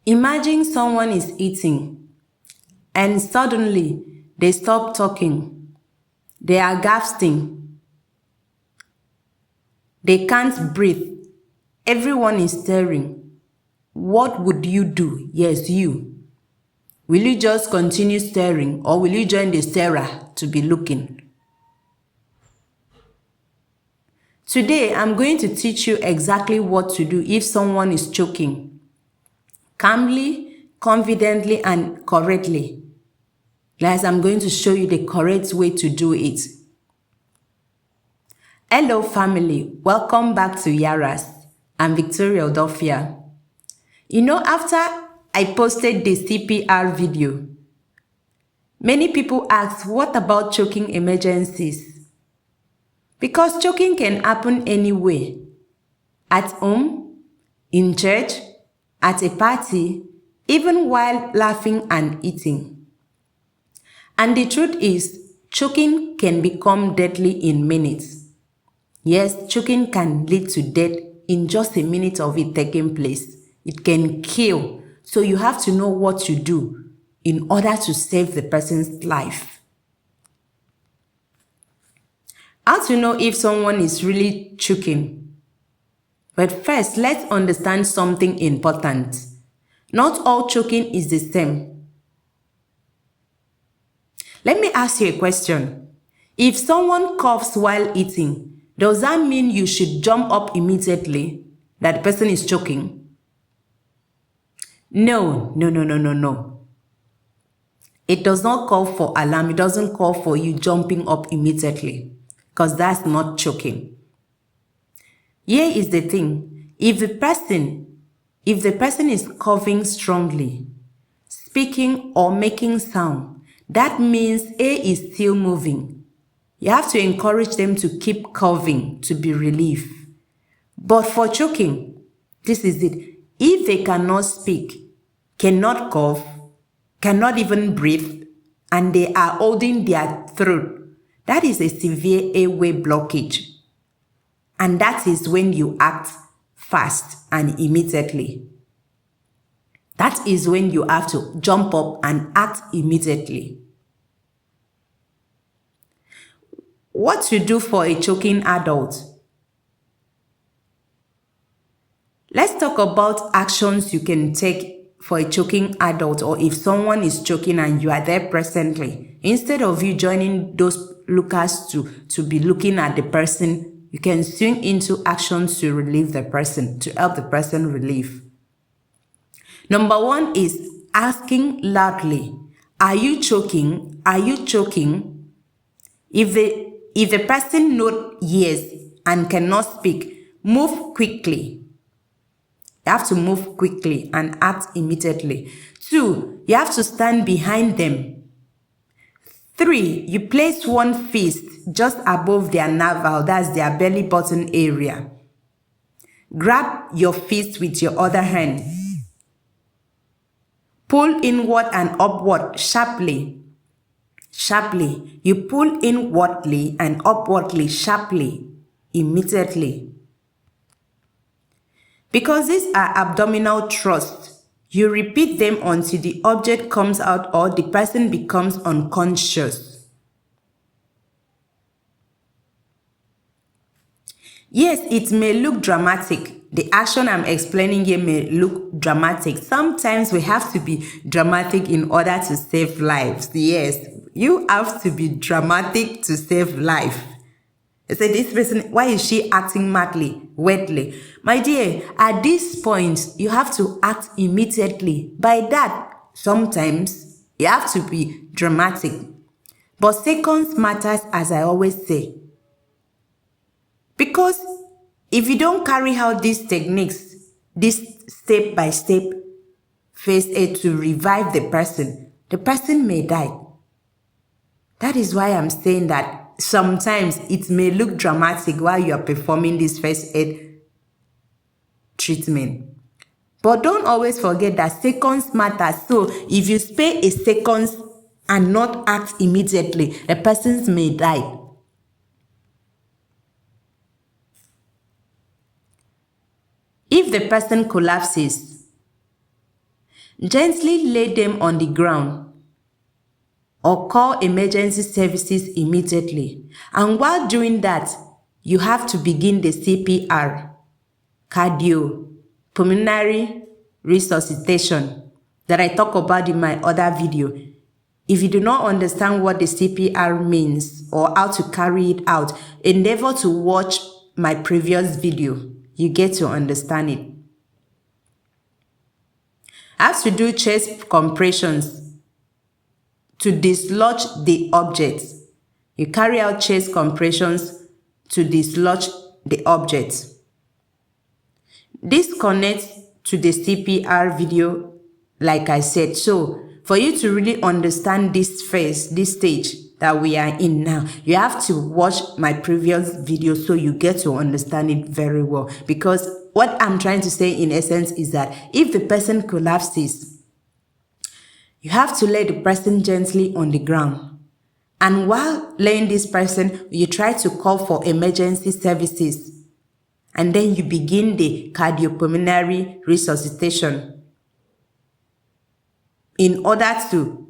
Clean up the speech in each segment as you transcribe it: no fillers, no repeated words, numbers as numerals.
Imagine someone is eating and suddenly they stop talking. They are gasping. They can't breathe. Everyone is staring. What would you do? Yes, you. Will you just continue staring or will you join the starer to be looking? Today, I'm going to teach you exactly what to do if someone is choking. Calmly, confidently, and correctly. Guys, I'm going to show you the correct way to do it. Hello family, welcome back to Yaraz. I'm Victoria Odofia. You know, after I posted the CPR video, many people asked, what about choking emergencies? Because choking can happen anywhere. At home, in church, at a party, even while laughing and eating. And the truth is, choking can become deadly in minutes. Yes, choking can lead to death in just a minute of it taking place. It can kill. So you have to know what to do in order to save the person's life. How to know if someone is really choking? But first, let's understand something important. Not all choking is the same. Let me ask you a question. If someone coughs while eating, does that mean you should jump up immediately that the person is choking? No. It does not call for alarm. It doesn't call for you jumping up immediately because that's not choking. Here is the thing. If the person is coughing strongly, speaking or making sound, that means air is still moving. You have to encourage them to keep coughing to be relieved. But for choking, this is it. If they cannot speak, cannot cough, cannot even breathe, and they are holding their throat, that is a severe airway blockage. And that is when you act fast and immediately. That is when you have to jump up and act immediately. What to do for a choking adult? Let's talk about actions you can take for a choking adult, or if someone is choking and you are there presently. Instead of you joining those lookers to be looking at the person, you can swing into actions to relieve the person, to help the person relieve. Number one is asking loudly, are you choking? Are you choking? If the person nods yes and cannot speak, move quickly. You have to move quickly and act immediately. 2, you have to stand behind them. 3, you place one fist just above their navel, that's their belly button area. Grab your fist with your other hand. Pull inward and upward sharply. Sharply. You pull inwardly and upwardly sharply, immediately. Because these are abdominal thrusts, you repeat them until the object comes out or the person becomes unconscious. Yes, it may look dramatic. The action I'm explaining here may look dramatic. Sometimes we have to be dramatic in order to save lives. Yes, you have to be dramatic to save life. I said, this person, why is she acting madly, weirdly? My dear, at this point, you have to act immediately. By that, sometimes you have to be dramatic. But seconds matters, as I always say. Because if you don't carry out these techniques, this step-by-step first aid to revive the person may die. That is why I'm saying that sometimes it may look dramatic while you are performing this first aid treatment. But don't always forget that seconds matter. So if you spare a second and not act immediately, the person may die. If the person collapses, Gently lay them on the ground or call emergency services immediately. And while doing that, you have to begin the CPR, cardiopulmonary resuscitation, that I talk about in my other video. If you do not understand what the CPR means or how to carry it out, endeavor to watch my previous video. You get to understand it. I have to do chest compressions to dislodge the object. You carry out chest compressions to dislodge the object. This connects to the CPR video, like I said. So, for you to really understand this phase, this stage that we are in now, you have to watch my previous video so you get to understand it very well. Because what I'm trying to say in essence is that if the person collapses, you have to lay the person gently on the ground. And while laying this person, you try to call for emergency services. And then you begin the cardiopulmonary resuscitation in order to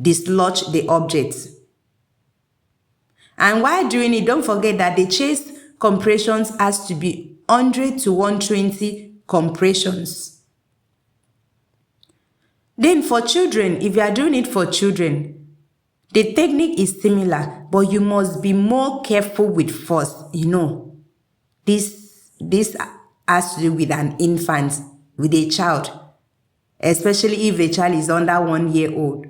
dislodge the object. And while doing it, don't forget that the chest compressions has to be 100 to 120 compressions. Then for children, if you are doing it for children, the technique is similar, but you must be more careful with force. This has to do with an infant, with a child, especially if the child is under 1 year old.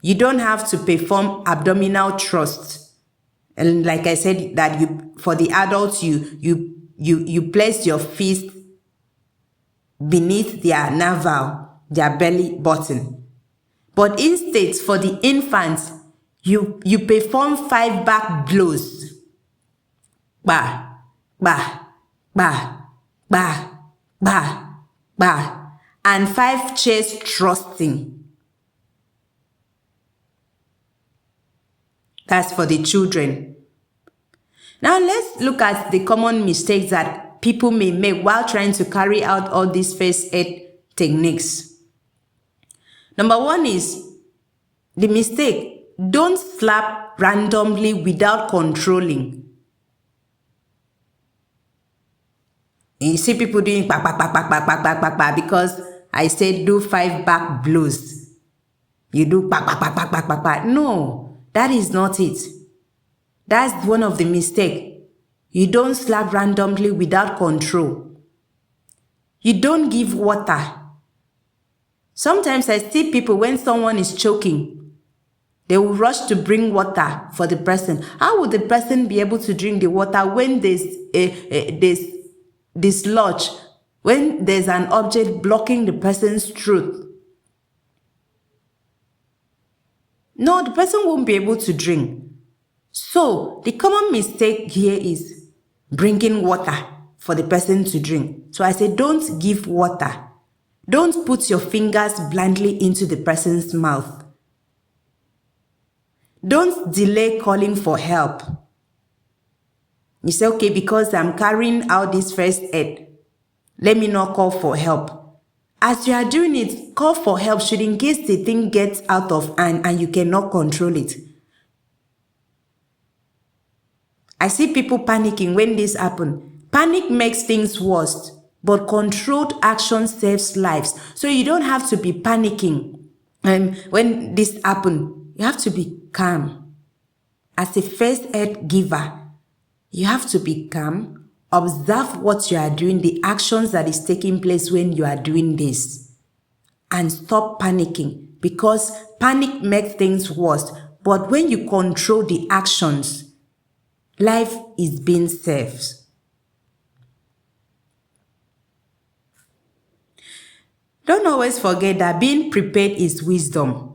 You don't have to perform abdominal thrust. And like I said, that for the adults, you place your fist beneath their navel, their belly button. But instead, for the infants, you perform 5 back blows. Ba, ba, ba, ba, ba, ba, and 5 chest thrusting. That's for the children. Now let's look at the common mistakes that people may make while trying to carry out all these first aid techniques. Number 1 is the mistake. Don't slap randomly without controlling. You see people doing back, because I said do 5 back blows. You do back. No, that is not it. That's one of the mistakes. You don't slap randomly without control. You don't give water. Sometimes I see people, when someone is choking, they will rush to bring water for the person. How would the person be able to drink the water when there's dislodge, when there's an object blocking the person's throat? No, the person won't be able to drink. So the common mistake here is bringing water for the person to drink. So I say, don't give water. Don't put your fingers blindly into the person's mouth. Don't delay calling for help. You say, okay, because I'm carrying out this first aid, let me not call for help. As you are doing it, call for help should in case the thing gets out of hand and you cannot control it. I see people panicking when this happens. Panic makes things worse, but controlled action saves lives. So you don't have to be panicking. When this happens, you have to be calm. As a first aid giver, you have to be calm, observe what you are doing, the actions that is taking place when you are doing this, and stop panicking, because panic makes things worse. But when you control the actions, life is being saved. Don't always forget that being prepared is wisdom.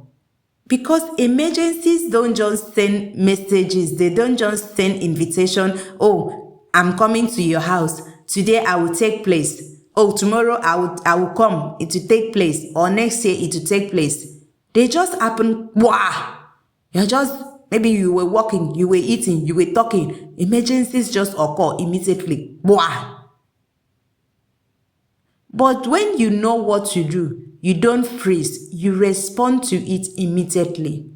Because emergencies don't just send messages, they don't just send invitation. Oh, I'm coming to your house. Today I will take place. Oh, tomorrow I will come. It will take place. Or next year it will take place. They just happen. Wow! Maybe you were walking, you were eating, you were talking. Emergencies just occur immediately. Wow! But when you know what to do, you don't freeze, you respond to it immediately.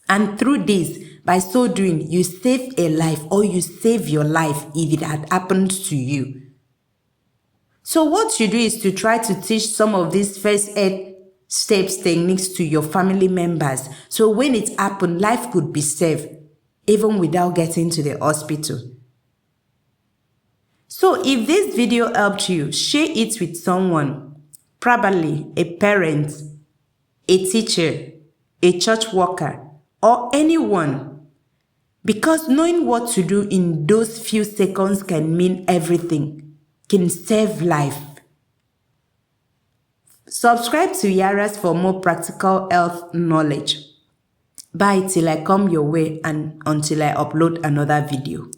And through this, by so doing, you save a life, or you save your life if it had happened to you. So what you do is to try to teach some of these first aid steps techniques to your family members. So when it happened, life could be saved, even without getting to the hospital. So if this video helped you, share it with someone, probably a parent, a teacher, a church worker, or anyone. Because knowing what to do in those few seconds can mean everything, can save life. Subscribe to Yaraz for more practical health knowledge. Bye till I come your way and until I upload another video.